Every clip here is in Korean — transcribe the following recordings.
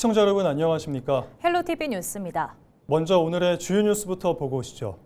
시청자 여러분 안녕하십니까? 헬로티비 뉴스입니다. 먼저 오늘의 주요 뉴스부터 보고 오시죠.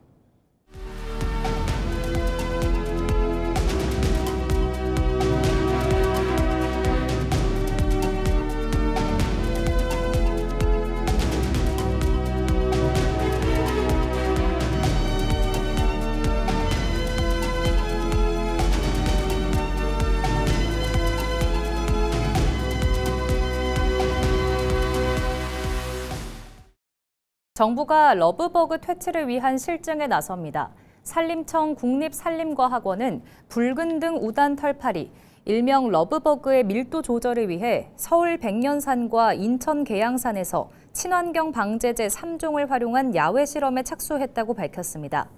정부가 러브버그 퇴치를 위한 실증에 나섭니다. 산림청 국립산림과학원은 붉은 등 우단 털파리, 일명 러브버그의 밀도 조절을 위해 서울 백년산과 인천 계양산에서 친환경 방제제 3종을 활용한 야외 실험에 착수했다고 밝혔습니다.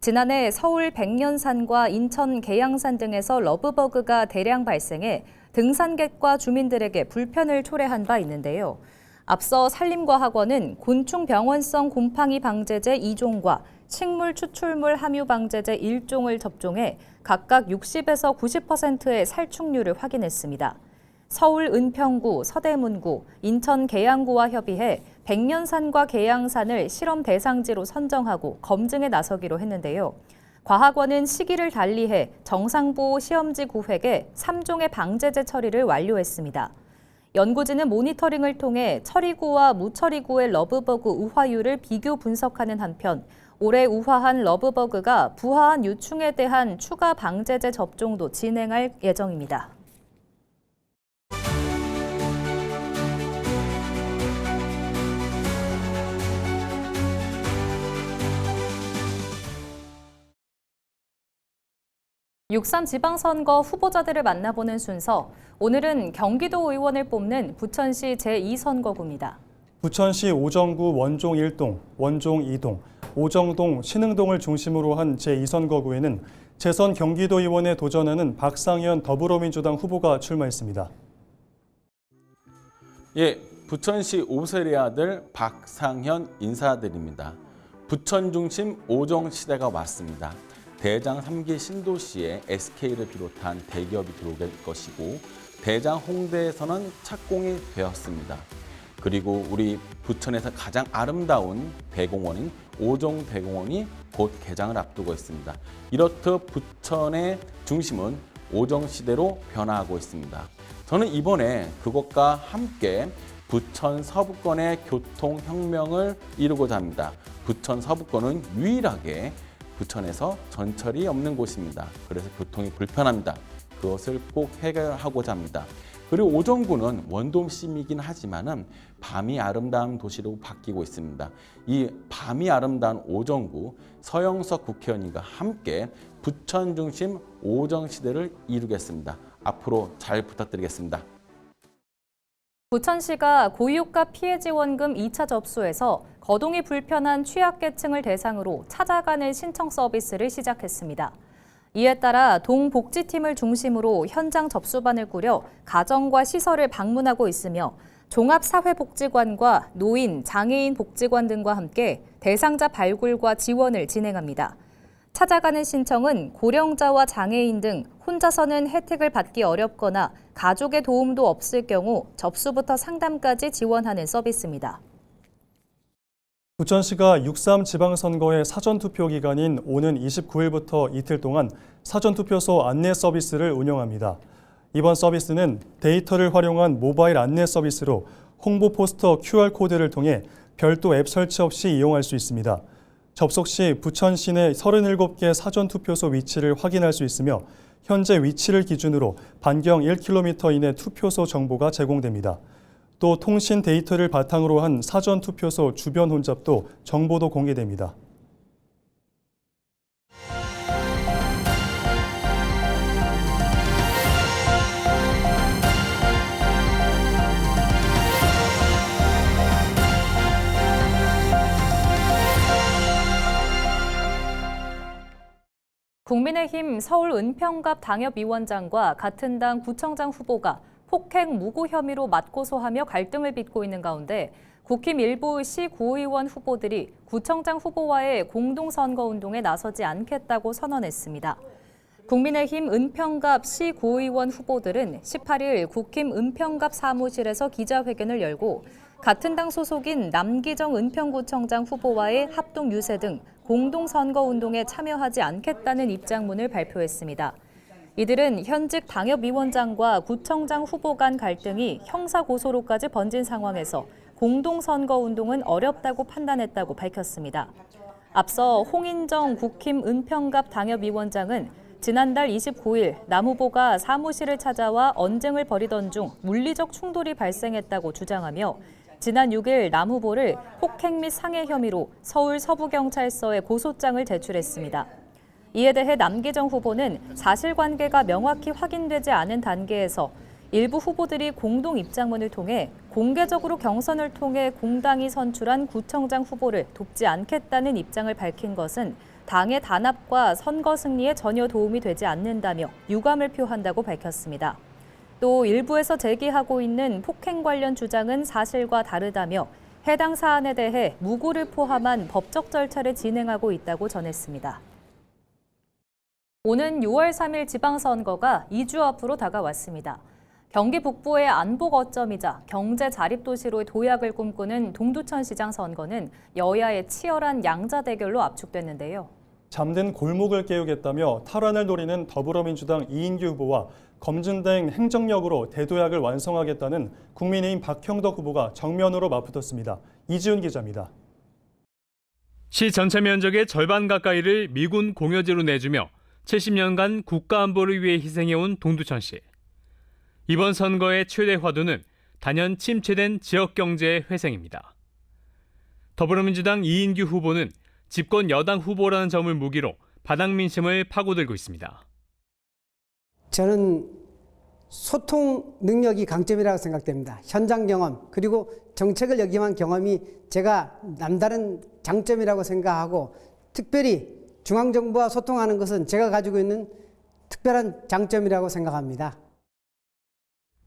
지난해 서울 백년산과 인천 계양산 등에서 러브버그가 대량 발생해 등산객과 주민들에게 불편을 초래한 바 있는데요. 앞서 산림과학원은 곤충 병원성 곰팡이 방제제 2종과 식물 추출물 함유 방제제 1종을 접종해 각각 60에서 90%의 살충률을 확인했습니다. 서울 은평구, 서대문구, 인천 계양구와 협의해 백년산과 계양산을 실험 대상지로 선정하고 검증에 나서기로 했는데요. 과학원은 시기를 달리해 정상보호 시험지 구획에 3종의 방제제 처리를 완료했습니다. 연구진은 모니터링을 통해 처리구와 무처리구의 러브버그 우화율을 비교 분석하는 한편 올해 우화한 러브버그가 부화한 유충에 대한 추가 방제제 접종도 진행할 예정입니다. (6.3) 지방선거 후보자들을 만나보는 순서, 오늘은 경기도 의원을 뽑는 부천시 제2선거구입니다. 부천시 오정구 원종 1동, 원종 2동, 오정동, 신흥동을 중심으로 한 제2선거구에는 재선 경기도의원에 도전하는 박상현 더불어민주당 후보가 출마했습니다. 부천시 오세리 아들 박상현 인사드립니다. 부천 중심 오정시대가 왔습니다. 대장 3기 신도시에 SK를 비롯한 대기업이 들어올 것이고 대장 홍대에서는 착공이 되었습니다. 그리고 우리 부천에서 가장 아름다운 대공원인 오정대공원이 곧 개장을 앞두고 있습니다. 이렇듯 부천의 중심은 오정시대로 변화하고 있습니다. 저는 이번에 그것과 함께 부천 서부권의 교통혁명을 이루고자 합니다. 부천 서부권은 유일하게 부천에서 전철이 없는 곳입니다. 그래서 교통이 불편합니다. 그것을 꼭 해결하고자 합니다. 그리고 오정구는 원도심이긴 하지만은 밤이 아름다운 도시로 바뀌고 있습니다. 이 밤이 아름다운 오정구, 서영석 국회의원님과 함께 부천 중심 오정시대를 이루겠습니다. 앞으로 잘 부탁드리겠습니다. 부천시가 고유가 피해지원금 2차 접수에서 거동이 불편한 취약계층을 대상으로 찾아가는 신청 서비스를 시작했습니다. 이에 따라 동복지팀을 중심으로 현장 접수반을 꾸려 가정과 시설을 방문하고 있으며 종합사회복지관과 노인, 장애인 복지관 등과 함께 대상자 발굴과 지원을 진행합니다. 찾아가는 신청은 고령자와 장애인 등 혼자서는 혜택을 받기 어렵거나 가족의 도움도 없을 경우 접수부터 상담까지 지원하는 서비스입니다. 부천시가 6.3 지방선거의 사전투표 기간인 오는 29일부터 이틀 동안 사전투표소 안내 서비스를 운영합니다. 이번 서비스는 데이터를 활용한 모바일 안내 서비스로 홍보 포스터 QR코드를 통해 별도 앱 설치 없이 이용할 수 있습니다. 접속 시 부천 시내 37개 사전투표소 위치를 확인할 수 있으며 현재 위치를 기준으로 반경 1km 이내 투표소 정보가 제공됩니다. 또 통신 데이터를 바탕으로 한 사전투표소 주변 혼잡도 정보도 공개됩니다. 국민의힘 서울 은평갑 당협위원장과 같은 당 구청장 후보가 폭행 무고 혐의로 맞고소하며 갈등을 빚고 있는 가운데 국힘 일부 시 구의원 후보들이 구청장 후보와의 공동선거운동에 나서지 않겠다고 선언했습니다. 국민의힘 은평갑 시 구의원 후보들은 18일 국힘 은평갑 사무실에서 기자회견을 열고 같은 당 소속인 남기정 은평구청장 후보와의 합동 유세 등 공동선거운동에 참여하지 않겠다는 입장문을 발표했습니다. 이들은 현직 당협위원장과 구청장 후보 간 갈등이 형사고소로까지 번진 상황에서 공동선거운동은 어렵다고 판단했다고 밝혔습니다. 앞서 홍인정 국힘 은평갑 당협위원장은 지난달 29일 남 후보가 사무실을 찾아와 언쟁을 벌이던 중 물리적 충돌이 발생했다고 주장하며 지난 6일 남 후보를 폭행 및 상해 혐의로 서울 서부경찰서에 고소장을 제출했습니다. 이에 대해 남기정 후보는 사실관계가 명확히 확인되지 않은 단계에서 일부 후보들이 공동 입장문을 통해 공개적으로 경선을 통해 공당이 선출한 구청장 후보를 돕지 않겠다는 입장을 밝힌 것은 당의 단합과 선거 승리에 전혀 도움이 되지 않는다며 유감을 표한다고 밝혔습니다. 또 일부에서 제기하고 있는 폭행 관련 주장은 사실과 다르다며 해당 사안에 대해 무고를 포함한 법적 절차를 진행하고 있다고 전했습니다. 오는 6월 3일 지방선거가 2주 앞으로 다가왔습니다. 경기 북부의 안보 거점이자 경제 자립도시로의 도약을 꿈꾸는 동두천시장 선거는 여야의 치열한 양자 대결로 압축됐는데요. 잠든 골목을 깨우겠다며 탈환을 노리는 더불어민주당 이인규 후보와 검증된 행정력으로 대도약을 완성하겠다는 국민의힘 박형덕 후보가 정면으로 맞붙었습니다. 이지훈 기자입니다. 시 전체 면적의 절반 가까이를 미군 공여지로 내주며 70년간 국가안보를 위해 희생해온 동두천시. 이번 선거의 최대 화두는 단연 침체된 지역경제의 회생입니다. 더불어민주당 이인규 후보는 집권 여당 후보라는 점을 무기로 바닥 민심을 파고들고 있습니다. 저는 소통 능력이 강점이라고 생각됩니다. 현장 경험 그리고 정책을 역임한 경험이 제가 남다른 장점이라고 생각하고 특별히 중앙정부와 소통하는 것은 제가 가지고 있는 특별한 장점이라고 생각합니다.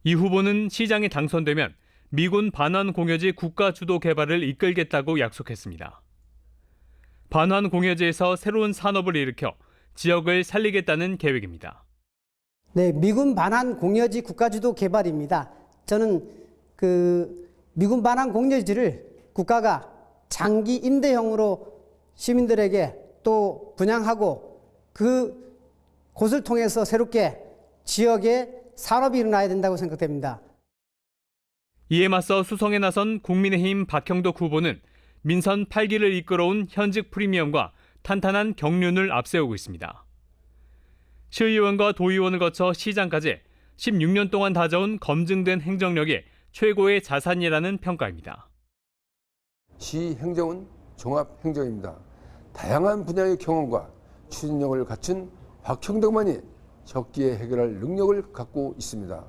이 후보는 시장에 당선되면 미군 반환 공여지 국가 주도 개발을 이끌겠다고 약속했습니다. 반환 공여지에서 새로운 산업을 일으켜 지역을 살리겠다는 계획입니다. 네, 미군 반환 공여지 국가주도 개발입니다. 저는 미군 반환 공여지를 국가가 장기 임대형으로 시민들에게 또 분양하고 그곳을 통해서 새롭게 지역에 산업이 일어나야 된다고 생각됩니다. 이에 맞서 수성에 나선 국민의힘 박형덕 후보는 민선 8기를 이끌어온 현직 프리미엄과 탄탄한 경륜을 앞세우고 있습니다. 시의원과 도의원을 거쳐 시장까지 16년 동안 다져온 검증된 행정력이 최고의 자산이라는 평가입니다. 시 행정은 종합 행정입니다. 다양한 분야의 경험과 추진력을 갖춘 박형덕만이 적기에 해결할 능력을 갖고 있습니다.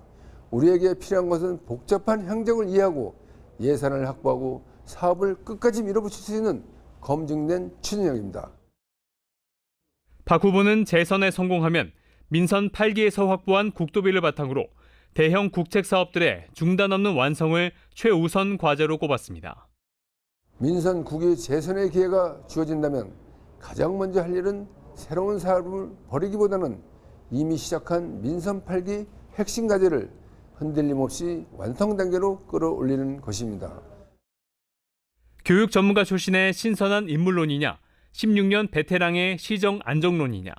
우리에게 필요한 것은 복잡한 행정을 이해하고 예산을 확보하고 사업을 끝까지 밀어붙일 수 있는 검증된 추진력입니다. 박 후보는 재선에 성공하면 민선 8기에서 확보한 국도비를 바탕으로 대형 국책 사업들의 중단 없는 완성을 최우선 과제로 꼽았습니다. 민선 9기 재선의 기회가 주어진다면 가장 먼저 할 일은 새로운 사업을 벌이기보다는 이미 시작한 민선 8기 핵심 과제를 흔들림 없이 완성 단계로 끌어올리는 것입니다. 교육 전문가 출신의 신선한 인물론이냐, 16년 베테랑의 시정 안정론이냐.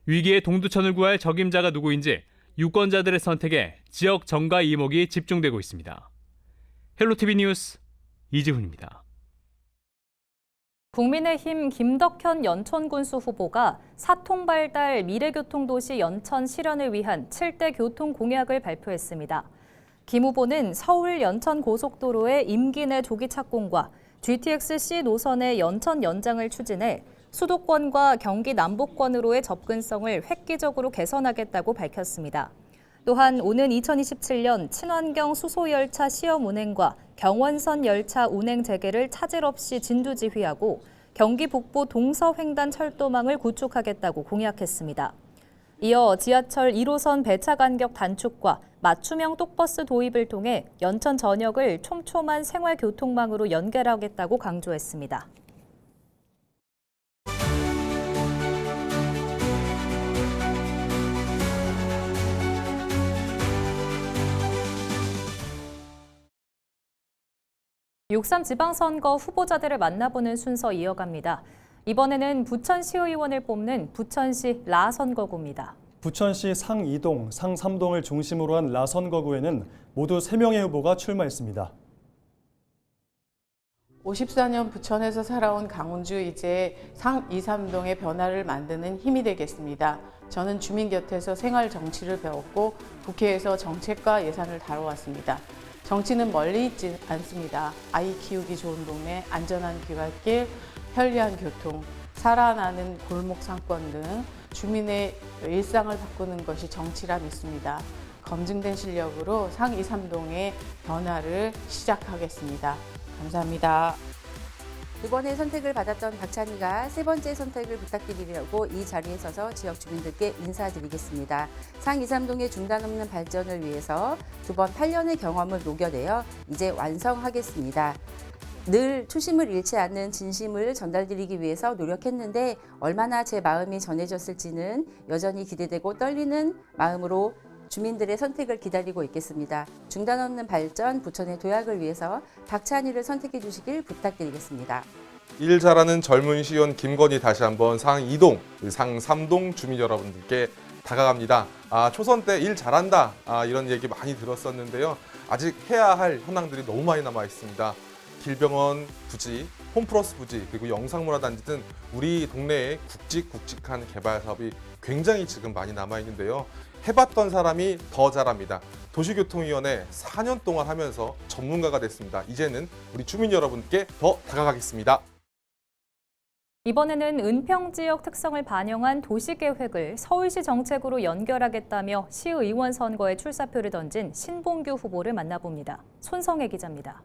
위기의 동두천을 구할 적임자가 누구인지 유권자들의 선택에 지역 정가 이목이 집중되고 있습니다. 헬로티비 뉴스 이지훈입니다. 국민의힘 김덕현 연천군수 후보가 사통발달 미래교통도시 연천 실현을 위한 7대 교통 공약을 발표했습니다. 김 후보는 서울 연천 고속도로의 임기 내 조기 착공과 GTX-C 노선의 연천 연장을 추진해 수도권과 경기 남부권으로의 접근성을 획기적으로 개선하겠다고 밝혔습니다. 또한 오는 2027년 친환경 수소열차 시험 운행과 경원선 열차 운행 재개를 차질 없이 진두지휘하고 경기 북부 동서횡단 철도망을 구축하겠다고 공약했습니다. 이어 지하철 1호선 배차 간격 단축과 맞춤형 똑버스 도입을 통해 연천 전역을 촘촘한 생활교통망으로 연결하겠다고 강조했습니다. 6.3 지방선거 후보자들을 만나보는 순서 이어갑니다. 이번에는 부천시의원을 뽑는 부천시 라선거구입니다. 부천시 상 2동, 상 3동을 중심으로 한 라선거구에는 모두 3명의 후보가 출마했습니다. 54년 부천에서 살아온 강운주 이제 상 2, 3동의 변화를 만드는 힘이 되겠습니다. 저는 주민 곁에서 생활 정치를 배웠고 국회에서 정책과 예산을 다뤄왔습니다. 정치는 멀리 있지 않습니다. 아이 키우기 좋은 동네, 안전한 귀갓길, 편리한 교통, 살아나는 골목 상권 등 주민의 일상을 바꾸는 것이 정치라 믿습니다. 검증된 실력으로 상 2, 3동의 변화를 시작하겠습니다. 감사합니다. 이번에 선택을 받았던 박찬희가 세 번째 선택을 부탁드리려고 이 자리에 서서 지역 주민들께 인사드리겠습니다. 상 2, 3동의 중단 없는 발전을 위해서 두 번 8년의 경험을 녹여내어 이제 완성하겠습니다. 늘 초심을 잃지 않는 진심을 전달드리기 위해서 노력했는데 얼마나 제 마음이 전해졌을지는 여전히 기대되고 떨리는 마음으로 주민들의 선택을 기다리고 있겠습니다. 중단 없는 발전 부천의 도약을 위해서 박찬희를 선택해 주시길 부탁드리겠습니다. 일 잘하는 젊은 시의원 김건희 다시 한번 상 2동, 상 3동 주민 여러분들께 다가갑니다. 초선 때 일 잘한다 이런 얘기 많이 들었었는데요. 아직 해야 할 현황들이 너무 많이 남아 있습니다. 길병원 부지, 홈플러스 부지, 그리고 영상문화단지 등 우리 동네에 굵직굵직한 개발 사업이 굉장히 지금 많이 남아 있는데요. 해봤던 사람이 더 잘합니다. 도시교통위원회 4년 동안 하면서 전문가가 됐습니다. 이제는 우리 주민 여러분께 더 다가가겠습니다. 이번에는 은평 지역 특성을 반영한 도시계획을 서울시 정책으로 연결하겠다며 시의원 선거에 출사표를 던진 신봉규 후보를 만나봅니다. 손성애 기자입니다.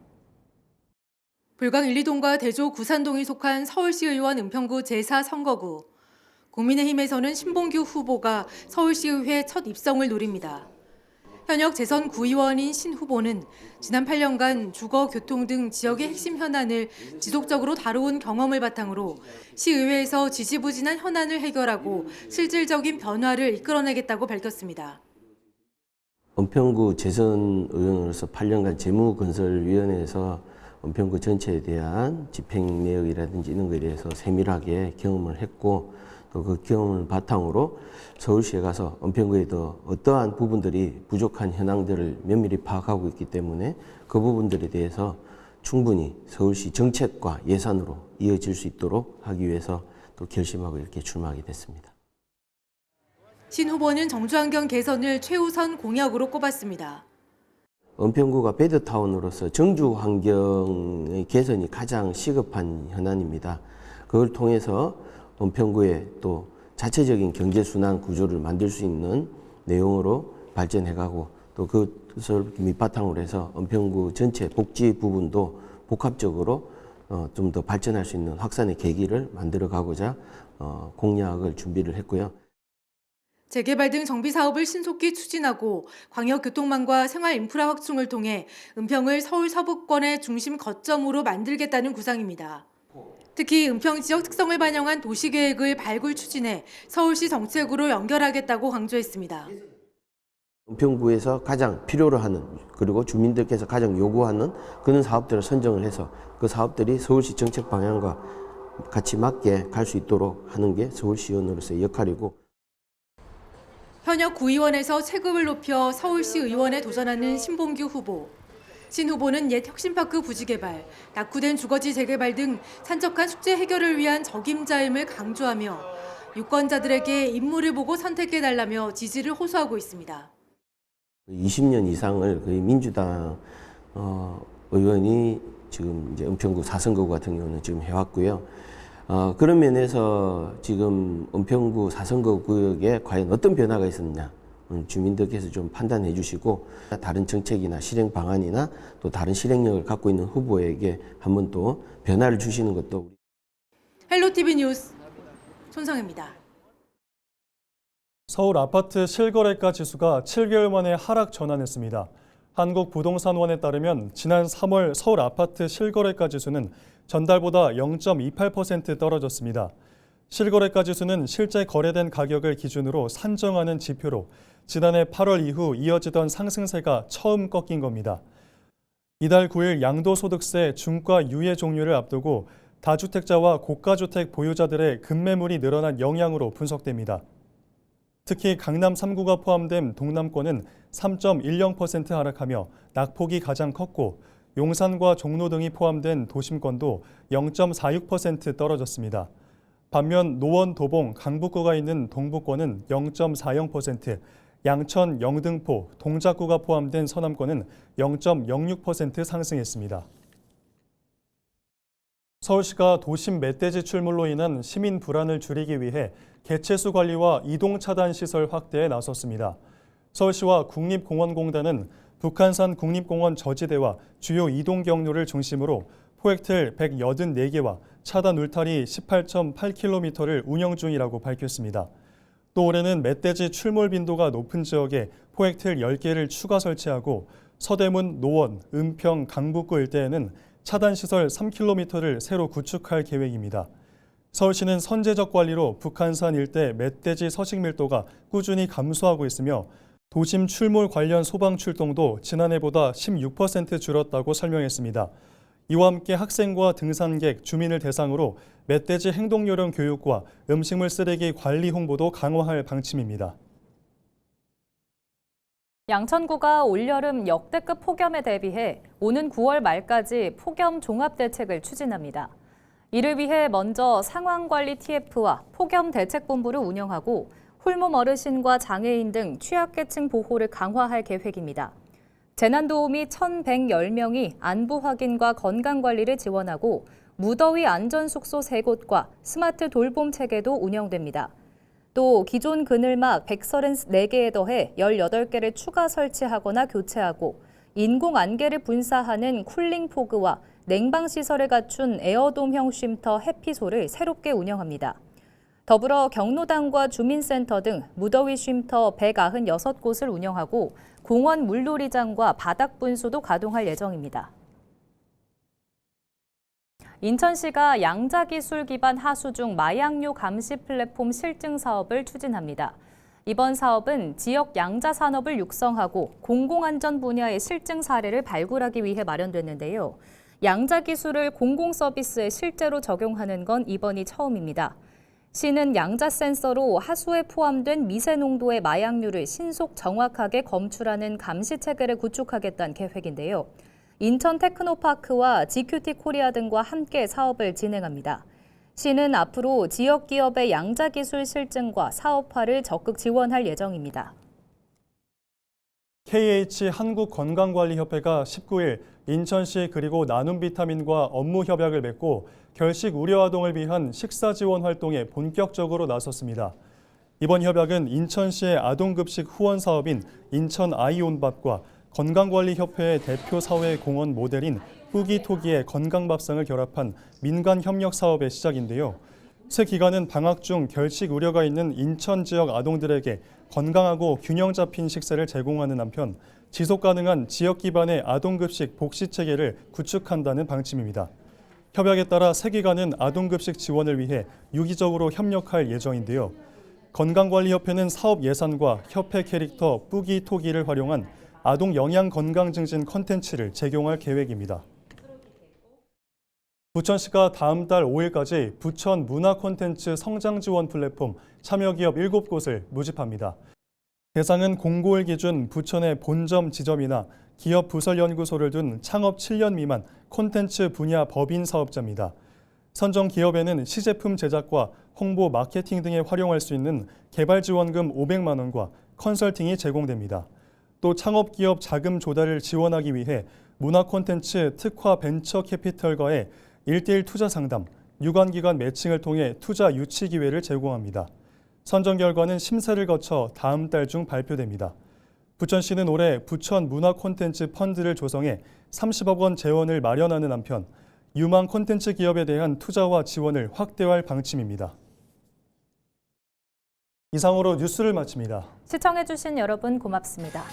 불광 1, 2동과 대조 구산동이 속한 서울시의원 은평구 제4선거구. 국민의힘에서는 신봉규 후보가 서울시의회 첫 입성을 노립니다. 현역 재선 구의원인 신 후보는 지난 8년간 주거, 교통 등 지역의 핵심 현안을 지속적으로 다뤄온 경험을 바탕으로 시의회에서 지지부진한 현안을 해결하고 실질적인 변화를 이끌어내겠다고 밝혔습니다. 은평구 재선 의원으로서 8년간 재무건설위원회에서 은평구 전체에 대한 집행 내역이라든지 이런 것에 대해서 세밀하게 경험을 했고 또 그 경험을 바탕으로 서울시에 가서 은평구에도 어떠한 부분들이 부족한 현황들을 면밀히 파악하고 있기 때문에 그 부분들에 대해서 충분히 서울시 정책과 예산으로 이어질 수 있도록 하기 위해서 또 결심하고 이렇게 출마하게 됐습니다. 신 후보는 정주환경 개선을 최우선 공약으로 꼽았습니다. 은평구가 베드타운으로서 정주 환경의 개선이 가장 시급한 현안입니다. 그걸 통해서 은평구의 또 자체적인 경제순환 구조를 만들 수 있는 내용으로 발전해가고 또 그것을 밑바탕으로 해서 은평구 전체 복지 부분도 복합적으로 좀 더 발전할 수 있는 확산의 계기를 만들어가고자 공약을 준비를 했고요. 재개발 등 정비 사업을 신속히 추진하고 광역교통망과 생활인프라 확충을 통해 은평을 서울 서부권의 중심 거점으로 만들겠다는 구상입니다. 특히 은평 지역 특성을 반영한 도시계획을 발굴 추진해 서울시 정책으로 연결하겠다고 강조했습니다. 은평구에서 가장 필요로 하는 그리고 주민들께서 가장 요구하는 그런 사업들을 선정을 해서 그 사업들이 서울시 정책 방향과 같이 맞게 갈 수 있도록 하는 게 서울시의원으로서의 역할이고 현역 구의원에서 체급을 높여 서울시 의원에 도전하는 신봉규 후보. 신 후보는 옛 혁신파크 부지 개발, 낙후된 주거지 재개발 등 산적한 숙제 해결을 위한 적임자임을 강조하며 유권자들에게 인물을 보고 선택해달라며 지지를 호소하고 있습니다. 20년 이상을 거의 민주당 의원이 지금 이제 은평구 4선거구 같은 경우는 지금 해왔고요. 그런 면에서 지금 은평구 4선거 구역에 과연 어떤 변화가 있었느냐 주민들께서 좀 판단해 주시고 다른 정책이나 실행 방안이나 또 다른 실행력을 갖고 있는 후보에게 한번 또 변화를 주시는 것도 헬로티비 뉴스 손성혜입니다. 서울 아파트 실거래가 지수가 7개월 만에 하락 전환했습니다. 한국부동산원에 따르면 지난 3월 서울 아파트 실거래가 지수는 전달보다 0.28% 떨어졌습니다. 실거래가 지수는 실제 거래된 가격을 기준으로 산정하는 지표로 지난해 8월 이후 이어지던 상승세가 처음 꺾인 겁니다. 이달 9일 양도소득세 중과 유예 종료를 앞두고 다주택자와 고가주택 보유자들의 급매물이 늘어난 영향으로 분석됩니다. 특히 강남 3구가 포함된 동남권은 3.10% 하락하며 낙폭이 가장 컸고 용산과 종로 등이 포함된 도심권도 0.46% 떨어졌습니다. 반면 노원, 도봉, 강북구가 있는 동부권은 0.40%, 양천, 영등포, 동작구가 포함된 서남권은 0.06% 상승했습니다. 서울시가 도심 멧돼지 출몰로 인한 시민 불안을 줄이기 위해 개체수 관리와 이동 차단 시설 확대에 나섰습니다. 서울시와 국립공원공단은 북한산 국립공원 저지대와 주요 이동 경로를 중심으로 포획틀 184개와 차단 울타리 18.8km를 운영 중이라고 밝혔습니다. 또 올해는 멧돼지 출몰 빈도가 높은 지역에 포획틀 10개를 추가 설치하고 서대문, 노원, 은평, 강북구 일대에는 차단시설 3km를 새로 구축할 계획입니다. 서울시는 선제적 관리로 북한산 일대 멧돼지 서식 밀도가 꾸준히 감소하고 있으며 도심 출몰 관련 소방 출동도 지난해보다 16% 줄었다고 설명했습니다. 이와 함께 학생과 등산객, 주민을 대상으로 멧돼지 행동 요령 교육과 음식물 쓰레기 관리 홍보도 강화할 방침입니다. 양천구가 올여름 역대급 폭염에 대비해 오는 9월 말까지 폭염 종합대책을 추진합니다. 이를 위해 먼저 상황관리 TF와 폭염대책본부를 운영하고 홀몸 어르신과 장애인 등 취약계층 보호를 강화할 계획입니다. 재난도우미 1,110명이 안부 확인과 건강관리를 지원하고 무더위 안전숙소 3곳과 스마트 돌봄 체계도 운영됩니다. 또 기존 그늘막 134개에 더해 18개를 추가 설치하거나 교체하고 인공 안개를 분사하는 쿨링포그와 냉방시설을 갖춘 에어돔형 쉼터 해피소를 새롭게 운영합니다. 더불어 경로당과 주민센터 등 무더위 쉼터 196곳을 운영하고 공원 물놀이장과 바닥분수도 가동할 예정입니다. 인천시가 양자기술 기반 하수중 마약류 감시 플랫폼 실증 사업을 추진합니다. 이번 사업은 지역 양자 산업을 육성하고 공공안전 분야의 실증 사례를 발굴하기 위해 마련됐는데요. 양자 기술을 공공 서비스에 실제로 적용하는 건 이번이 처음입니다. 시는 양자 센서로 하수에 포함된 미세 농도의 마약류를 신속 정확하게 검출하는 감시 체계를 구축하겠다는 계획인데요. 인천 테크노파크와 GQT 코리아 등과 함께 사업을 진행합니다. 시는 앞으로 지역 기업의 양자 기술 실증과 사업화를 적극 지원할 예정입니다. KH 한국건강관리협회가 19일 인천시 그리고 나눔 비타민과 업무 협약을 맺고 결식 우려 아동을 위한 식사 지원 활동에 본격적으로 나섰습니다. 이번 협약은 인천시의 아동급식 후원 사업인 인천 아이온밥과 건강관리협회의 대표 사회공헌 모델인 뿌기토기의 건강밥상을 결합한 민간 협력 사업의 시작인데요. 새 기관은 방학 중 결식 우려가 있는 인천 지역 아동들에게 건강하고 균형 잡힌 식사를 제공하는 한편 지속 가능한 지역 기반의 아동급식 복지 체계를 구축한다는 방침입니다. 협약에 따라 새 기관은 아동급식 지원을 위해 유기적으로 협력할 예정인데요. 건강관리협회는 사업 예산과 협회 캐릭터 뿌기토기를 활용한 아동 영양 건강 증진 콘텐츠를 제공할 계획입니다. 부천시가 다음 달 5일까지 부천 문화 콘텐츠 성장 지원 플랫폼 참여기업 7곳을 모집합니다. 대상은 공고일 기준 부천의 본점 지점이나 기업 부설 연구소를 둔 창업 7년 미만 콘텐츠 분야 법인 사업자입니다. 선정 기업에는 시제품 제작과 홍보 마케팅 등에 활용할 수 있는 개발 지원금 500만 원과 컨설팅이 제공됩니다. 또 창업기업 자금 조달을 지원하기 위해 문화 콘텐츠 특화 벤처 캐피털과의 1:1 투자 상담, 유관기관 매칭을 통해 투자 유치 기회를 제공합니다. 선정 결과는 심사를 거쳐 다음 달 중 발표됩니다. 부천시는 올해 부천 문화 콘텐츠 펀드를 조성해 30억 원 재원을 마련하는 한편 유망 콘텐츠 기업에 대한 투자와 지원을 확대할 방침입니다. 이상으로 뉴스를 마칩니다. 시청해주신 여러분 고맙습니다.